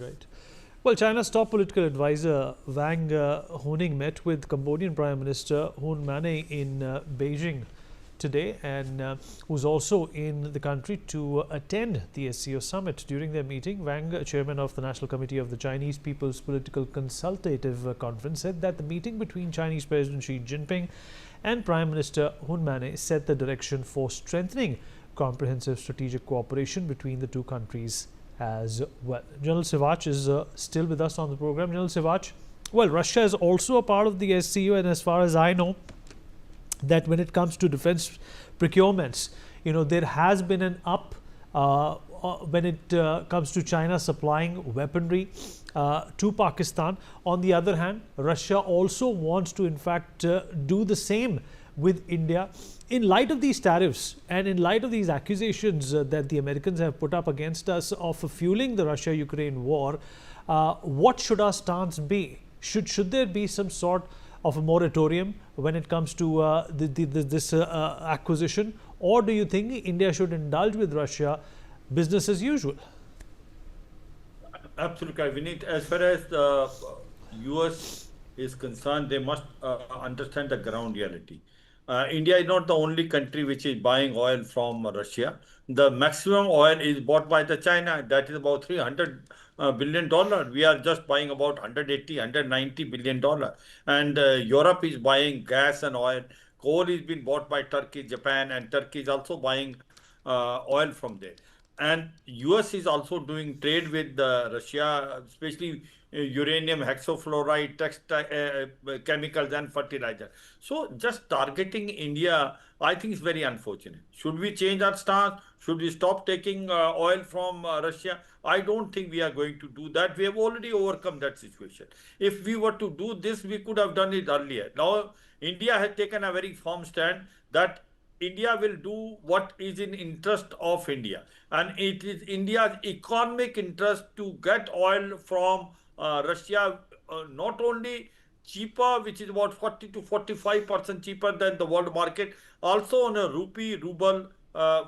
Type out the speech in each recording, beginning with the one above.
Right. Well, China's top political advisor Wang Huning met with Cambodian Prime Minister Hun Manet in Beijing today, and who's also in the country to attend the SCO Summit. During their meeting, Wang, chairman of the National Committee of the Chinese People's Political Consultative Conference, said that the meeting between Chinese President Xi Jinping and Prime Minister Hun Manet set the direction for strengthening comprehensive strategic cooperation between the two countries as well. General Sivach is still with us on the program. General Sivach, well, Russia is also a part of the SCO, and as far as I know, that when it comes to defense procurements, there has been an up when it comes to China supplying weaponry to Pakistan. On the other hand, Russia also wants to in fact do the same with India. In light of these tariffs and in light of these accusations that the Americans have put up against us of fueling the Russia-Ukraine war, what should our stance be? Should there be some sort of a moratorium when it comes to this acquisition, or do you think India should indulge with Russia business as usual? Absolutely, we need, as far as the US is concerned, they must understand the ground reality. India is not the only country which is buying oil from Russia. The maximum oil is bought by the China. That is about $300 billion. We are just buying about 180, $190 billion. And Europe is buying gas and oil. Coal is being bought by Turkey, Japan, and Turkey is also buying oil from there. And US is also doing trade with Russia, especially uranium, hexafluoride, chemicals and fertilizer. So just targeting India, I think is very unfortunate. Should we change our stance? Should we stop taking oil from Russia? I don't think we are going to do that. We have already overcome that situation. If we were to do this, we could have done it earlier. Now, India has taken a very firm stand that India will do what is in interest of India. And it is India's economic interest to get oil from Russia, not only cheaper, which is about 40 to 45% cheaper than the world market, also on a ruble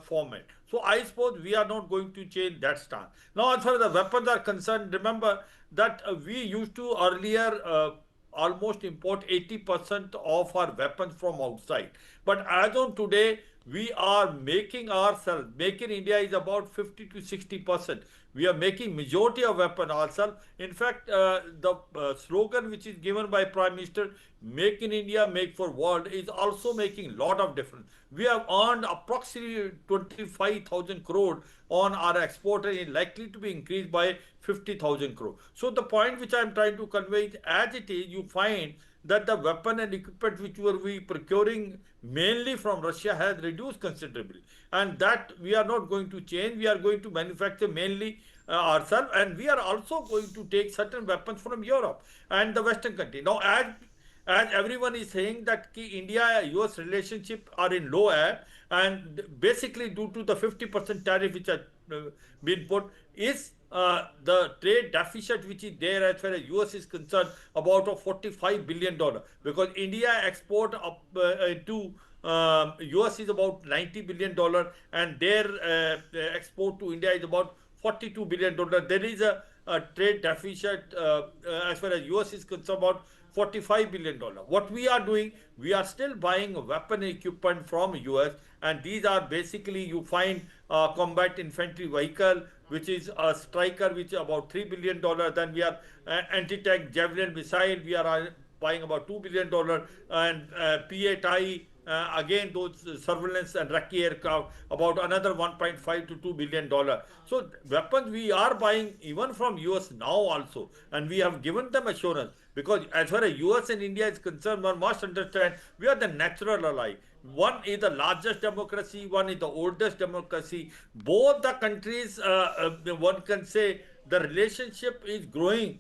format. So I suppose we are not going to change that stance. Now, as far as the weapons are concerned, remember that we used to earlier almost import 80% of our weapons from outside. But as on today, we are making ourselves, making India is about 50 to 60%. We are making majority of weapon ourselves. In fact, the slogan which is given by Prime Minister, Make in India, Make for World, is also making a lot of difference. We have earned approximately 25,000 crore on our export and is likely to be increased by 50,000 crore. So the point which I am trying to convey is, as it is, you find that the weapon and equipment which we procuring mainly from Russia has reduced considerably, and that we are not going to change. We are going to manufacture mainly ourselves, and we are also going to take certain weapons from Europe and the Western country. Now, as everyone is saying that India-US relationship are in low air, and basically due to the 50% tariff which has been put, is the trade deficit which is there as far as US is concerned about $45 billion, because India export up to US is about $90 billion, and their export to India is about $42 billion. There is a trade deficit as far as US is concerned about $45 billion. What we are doing, we are still buying weapon equipment from US, and these are basically, you find combat infantry vehicle, which is a Striker, which is about $3 billion. Then we are anti-tank Javelin missile, we are buying about $2 billion, and P8I, again those surveillance and recce aircraft, about another $1.5 to $2 billion. So weapons we are buying even from US now also, and we have given them assurance, because as far as US and India is concerned, one must understand we are the natural ally. One is the largest democracy, one is the oldest democracy. Both the countries, one can say the relationship is growing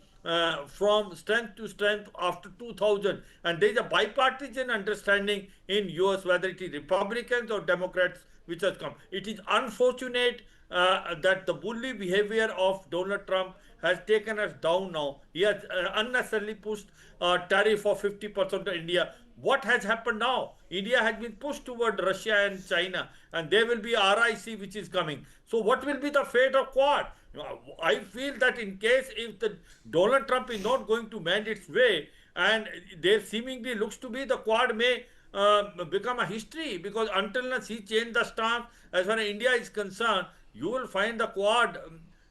from strength to strength after 2000, and there is a bipartisan understanding in US, whether it is Republicans or Democrats which has come. It is unfortunate that the bully behavior of Donald Trump has taken us down now. He has unnecessarily pushed a tariff of 50% to India. What has happened now? India has been pushed toward Russia and China, and there will be RIC which is coming. So what will be the fate of Quad? I feel that in case if the Donald Trump is not going to mend its way, and there seemingly looks to be the Quad may become a history, because until unless he change the stance as far as India is concerned, you will find the Quad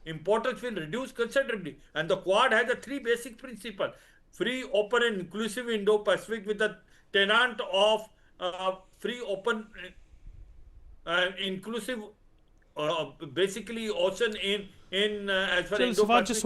importance will reduce considerably. And the Quad has the three basic principles: free, open, and inclusive Indo-Pacific, with the tenant of free, open, inclusive, basically ocean in as far as Still, Sivaj, just Indo-Pacific.